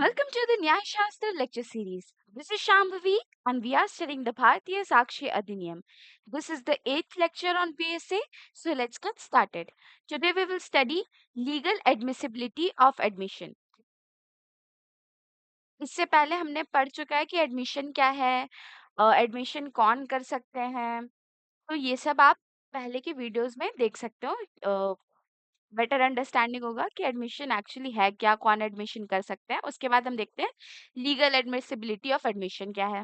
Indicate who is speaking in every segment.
Speaker 1: Welcome to the Nyaya Shastra lecture series. This is Shambhavi and we are studying the Bharatiya Sakshi Adhiniyam. This is the 8th lecture on BSA, so let's get started. Today we will study legal admissibility of admission. इससे पहले हमने पढ़ चुका है कि admission क्या है, admission कौन कर सकते हैं, तो ये सब आप पहले की वीडियोस में देख सकते हो। बेटर अंडरस्टैंडिंग होगा कि एडमिशन एक्चुअली है क्या, कौन एडमिशन कर सकते हैं। उसके बाद हम देखते हैं लीगल एडमिसिबिलिटी ऑफ एडमिशन क्या है,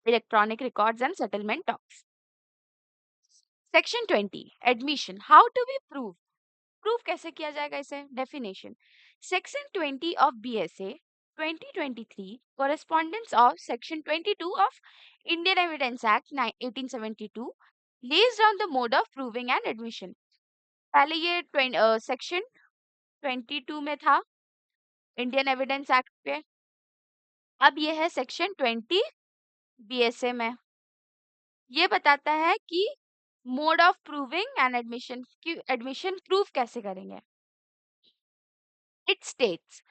Speaker 1: electronic records and settlement talks. Section 20 admission, how to be proof कैसे किया जाएगा इसे, definition. Section 20 of BSA 2023 correspondence of section 22 of Indian Evidence Act 1872 lays down the mode of proving an admission। पहले ये section 22 में था Indian evidence act पे, अब ये है सेक्शन 20 बीएसए में। ये बताता है कि mode of proving and admission, कि एडमिशन प्रूफ कैसे करेंगे। It states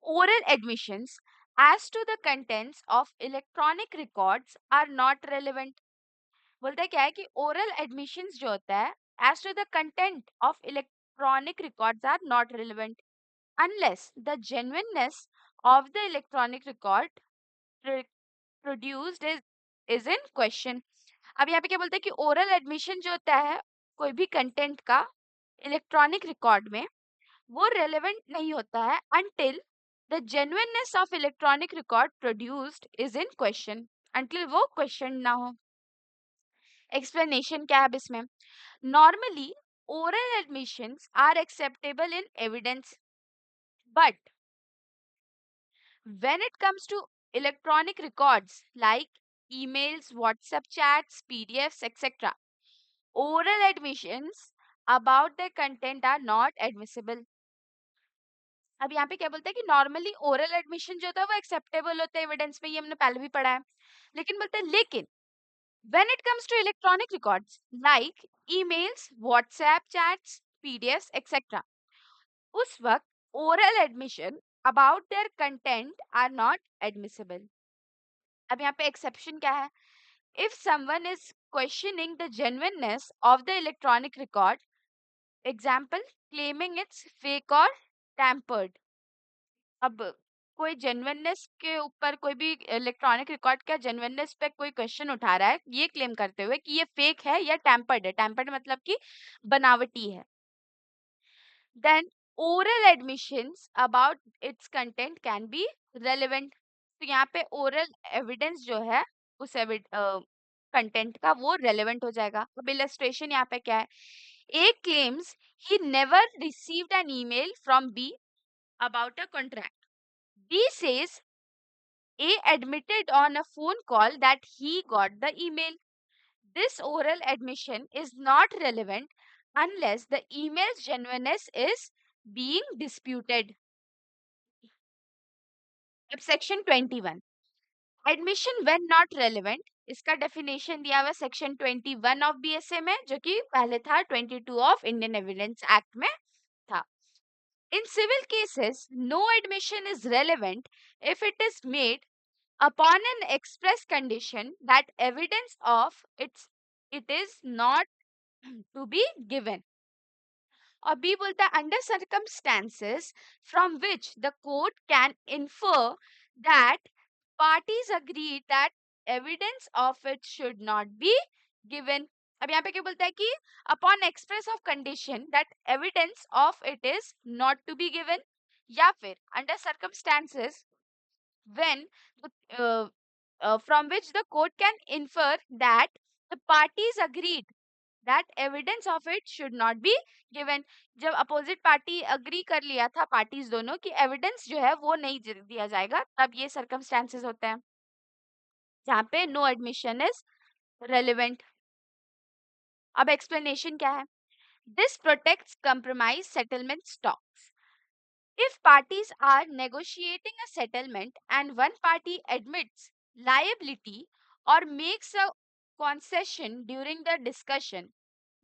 Speaker 1: oral admissions as to the contents of electronic records are not relevant. बोलता है क्या है कि ओरल एडमिशंस जो होता है as to the content of electronic records are not relevant unless the genuineness of the electronic record produced is in question। अब यहाँ पे क्या बोलते हैं कि ओरल एडमिशन जो होता है कोई भी कंटेंट का इलेक्ट्रॉनिक रिकॉर्ड में, वो रेलेवेंट नहीं होता है until the genuineness of electronic record produced is in question, until वो क्वेश्चन ना हो। एक्सप्लेनेशन क्या है अब इसमें। Normally oral admissions are acceptable in evidence, but when it comes to electronic records like emails, WhatsApp chats, PDFs, etc., oral admissions about their content are not admissible। अब यहाँ पे क्या बोलते हैं कि नॉर्मली ओरल एडमिशन जो होता है वो एक्सेप्टेबल होता है एविडेंस में, ये हमने पहले भी पढ़ा है। लेकिन बोलते हैं लेकिन when it comes to electronic records like emails, WhatsApp chats, PDFs, etc., उस वक्त oral admission about their content are not admissible। अब यहाँ पे एक्सेप्शन क्या है। If someone is questioning the genuineness of the electronic record, example claiming it's fake और tampered. अब कोई जेन्युइननेस के ऊपर, कोई भी इलेक्ट्रॉनिक रिकॉर्ड का जेन्युइननेस पे कोई क्वेश्चन उठा रहा है ये क्लेम करते हुए कि ये फेक है या टैम्पर्ड है, टैम्पर्ड मतलब कि बनावटी है, then oral admissions about its content can be relevant। तो यहाँ पे oral evidence जो है उस कंटेंट का वो रेलेवेंट हो जाएगा। अब इलस्ट्रेशन यहाँ पे क्या है। A claims he never received an email from B about a contract। B says A admitted on a phone call that he got the email। This oral admission is not relevant unless the email's genuineness is being disputed। अब section 21 admission when not relevant, इसका definition दिया हुआ section 21 of BSA में, जो कि पहले था 22 of Indian evidence act में था। In civil cases no admission is relevant if it is made upon an express condition that evidence of it is not to be given। और B बोलता है under circumstances from which the court can infer that parties agreed that evidence of it should not be given। अब यहाँ पे क्या बोलता है कि upon express of condition that evidence of it is not to be given, या फिर under circumstances when from which the court can infer that the parties agreed that evidence of it should not be given। जब opposite party agree कर लिया था parties दोनों कि evidence जो है वो नहीं दिया जाएगा, तब ये सर्कमस्टेंसेस होते हैं जहाँ पे नो एडमिशन इज रेलेवेंट। अब एक्सप्लेनेशन क्या है। This protects compromise settlement stocks. If parties are negotiating a settlement and one party admits liability or makes a concession during the discussion,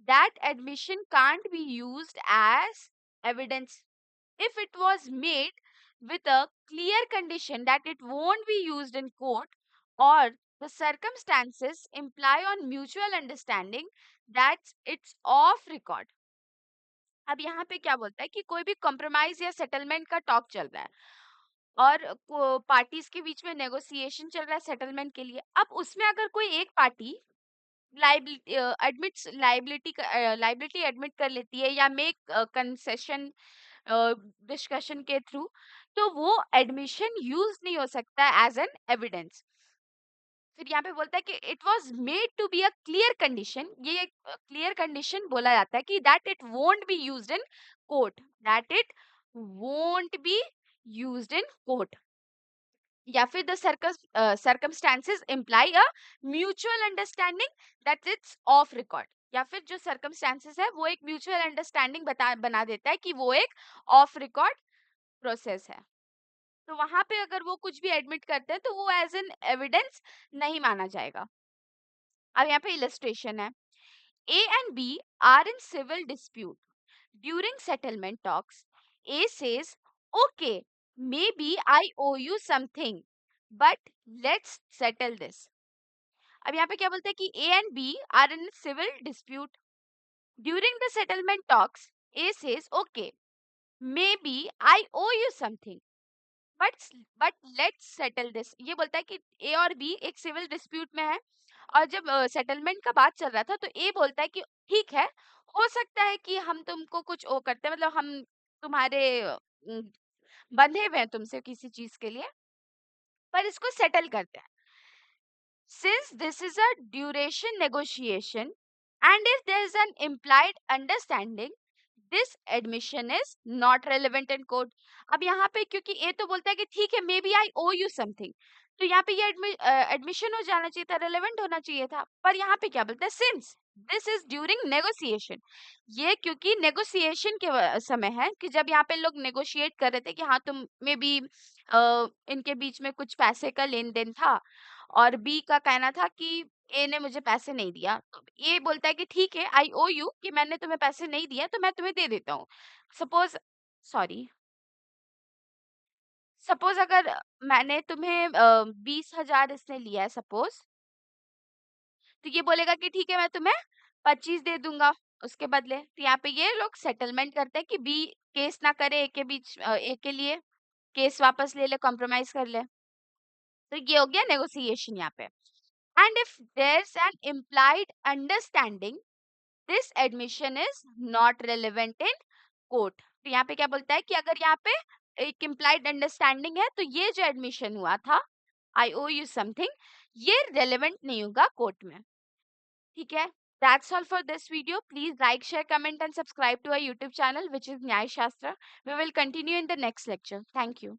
Speaker 1: that admission can't be used as evidence if it was made with a clear condition that it won't be used in court, or the circumstances imply on mutual understanding that it's off record. अब यहाँ पे क्या बोलता है कि कोई भी compromise या सेटलमेंट का टॉक चल रहा है और पार्टीज के बीच में नेगोशिएशन चल रहा है सेटलमेंट के लिए। अब उसमें अगर कोई एक पार्टी लाइबिलिटी एडमिट कर लेती है या मेक कंसेशन डिस्कशन के थ्रू, तो वो एडमिशन यूज नहीं हो सकता एज एन एविडेंस। फिर यहाँ पे बोलता है कि it was made to be a clear condition, ये एक क्लियर कंडीशन बोला जाता है कि that it won't be used in court, that it won't be used in court, या फिर the circumstances imply a mutual understanding that it's off record, या फिर जो सर्कमस्टेंसेस है वो एक म्यूचुअल अंडरस्टैंडिंग बना देता है कि वो एक ऑफ रिकॉर्ड प्रोसेस है। तो वहां पे अगर वो कुछ भी एडमिट करते हैं तो वो एज एन एविडेंस नहीं माना जाएगा। अब यहाँ पे इलस्ट्रेशन है, A and B are in civil dispute during settlement talks, A says okay maybe I O U something but let's settle this. अब यहाँ पे क्या बोलते हैं कि A and B are in civil dispute during the settlement talks, A says okay maybe I O U something but but let's settle this. ये बोलता है कि ए और बी एक सिविल डिस्प्यूट में है, और जब सेटलमेंट का बात चल रहा था तो ए बोलता है कि ठीक है, हो सकता है कि हम तुमको कुछ ओ करते हैं, मतलब हम तुम्हारे बंधे हुए हैं तुमसे किसी चीज के लिए, पर इसको सेटल करते हैं। Since this is a duration negotiation and if there is an implied understanding, this admission is not relevant in court। अब यहाँ पे क्योंकि ए तो बोलता है कि ठीक है maybe I O U something, तो यहाँ पे ये एडमिशन हो जाना चाहिए था, रेलेवेंट होना चाहिए था, पर यहाँ पे क्या बोलता है since this is during negotiation, ये क्योंकि नेगोशिएशन के समय है कि जब यहाँ पे लोग नेगोशिएट कर रहे थे कि हाँ तुम मे बी इनके बीच में कुछ पैसे का लेन देन था, और बी का कहना था कि ए ने मुझे पैसे नहीं दिया, तो ए बोलता है कि ठीक है आई ओ यू, कि मैंने तुम्हें पैसे नहीं दिया तो मैं तुम्हें दे देता हूँ। सपोज सॉरी सपोज अगर मैंने तुम्हें 20,000 इसने लिया है सपोज, तो ये बोलेगा कि ठीक है मैं तुम्हें 25 दे दूंगा उसके बदले। तो यहाँ पे ये लोग सेटलमेंट करते हैं कि बी केस ना करे ए के लिए, केस वापस ले ले, कॉम्प्रोमाइज कर ले। तो ये हो गया नेगोशिएशन यहाँ पे। And if there an implied understanding, this admission is not relevant in court. तो यहाँ पे क्या बोलता है कि अगर यहाँ पे एक इम्प्लाइड अंडरस्टैंडिंग है तो ये जो एडमिशन हुआ था आई ओ यू समथिंग, ये रेलेवेंट नहीं होगा कोर्ट में। ठीक है, that's all for this video. Please like, share, comment and subscribe to our YouTube channel which is Nyay Shastra. We will continue in the next lecture. Thank you.